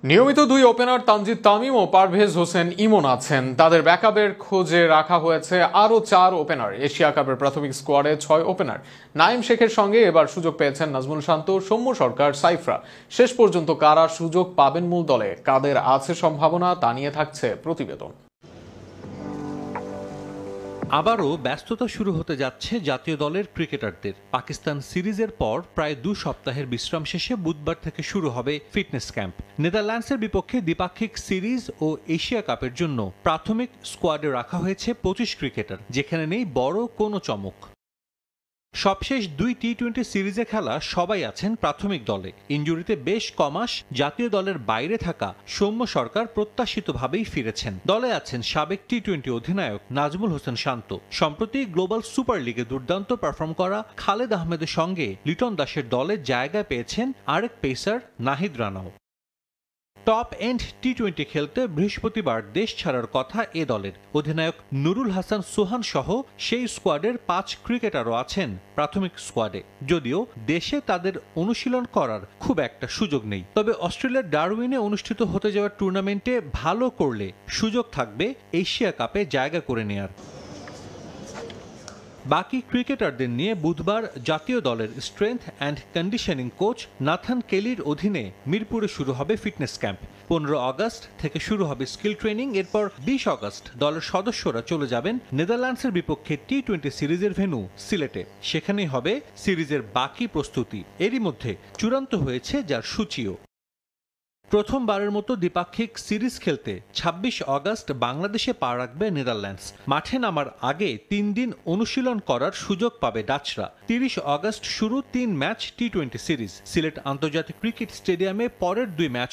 নিয়মিত দুই ওপেনার তানজিদ তামিম ও পারভেজ হোসেন ইমন আছেন। তাদের ব্যাকআপের খোঁজে রাখা হয়েছে আরও 4 ওপেনার। এশিয়া কাপের প্রাথমিক স্কোয়াডে 6 ওপেনার। নাঈম শেখের সঙ্গে এবার সুযোগ পেয়েছেন নাজমুল শান্ত, সৌম্য সরকার, সাইফরা। শেষ পর্যন্ত কারা সুযোগ পাবেন মূল দলে, কাদের আছে সম্ভাবনা, তা নিয়ে থাকছে প্রতিবেদন। আবারও ব্যস্ততা শুরু হতে যাচ্ছে জাতীয় দলের ক্রিকেটারদের। পাকিস্তান সিরিজের পর প্রায় 2 সপ্তাহের বিশ্রাম শেষে বুধবার থেকে শুরু হবে ফিটনেস ক্যাম্প। নেদারল্যান্ডসের বিপক্ষে দ্বিপাক্ষিক সিরিজ ও এশিয়া কাপের জন্য প্রাথমিক স্কোয়াডে রাখা হয়েছে 25 ক্রিকেটার, যেখানে নেই বড় কোনো চমক। সবশেষ 2 টি-20 সিরিজে খেলা সবাই আছেন প্রাথমিক দলে। ইনজুরিতে বেশ কমাস জাতীয় দলের বাইরে থাকা সৌম্য সরকার প্রত্যাশিতভাবেই ফিরেছেন। দলে আছেন সাবেক টি-20 অধিনায়ক নাজমুল হোসেন শান্ত। সম্প্রতি গ্লোবাল সুপার লিগে দুর্দান্ত পারফর্ম করা খালেদ আহমেদের সঙ্গে লিটন দাসের দলে জায়গা পেয়েছেন আরেক পেসার নাহিদ রানাও। টপ এন্ড টি-20 খেলতে বৃহস্পতিবার দেশ ছাড়ার কথা এ দলের। অধিনায়ক নুরুল হাসান সোহান সহ সেই স্কোয়াডের 5 ক্রিকেটারও আছেন প্রাথমিক স্কোয়াডে। যদিও দেশে তাদের অনুশীলন করার খুব একটা সুযোগ নেই, তবে অস্ট্রেলিয়ার ডারউইনে অনুষ্ঠিত হতে যাওয়া টুর্নামেন্টে ভালো করলে সুযোগ থাকবে এশিয়া কাপে জায়গা করে নেয়ার। বাকি ক্রিকেটারদের নিয়ে বুধবার জাতীয় দলের strength and conditioning coach Nathan কেলির অধীনে মিরপুরে শুরু হবে ফিটনেস ক্যাম্প। 15 আগস্ট থেকে শুরু হবে স্কিল ট্রেনিং। এরপর 20 আগস্ট দলের সদস্যরা চলে যাবেন নেদারল্যান্ডসের বিপক্ষে টি-20 সিরিজের ভেন্যু সিলেটে। সেখানেই হবে সিরিজের বাকি প্রস্তুতি। এরই মধ্যে চূড়ান্ত হয়েছে যার সূচিও। প্রথমবারের মতো দ্বিপাক্ষিক সিরিজ খেলতে 26 আগস্ট বাংলাদেশে পা রাখবে নেদারল্যান্ডস। মাঠে নামার আগে 3 দিন অনুশীলন করার সুযোগ পাবে ডাচরা। 30 আগস্ট শুরু 3 ম্যাচ টি-20 সিরিজ। সিলেট আন্তর্জাতিক ক্রিকেট স্টেডিয়ামে পরের 2 ম্যাচ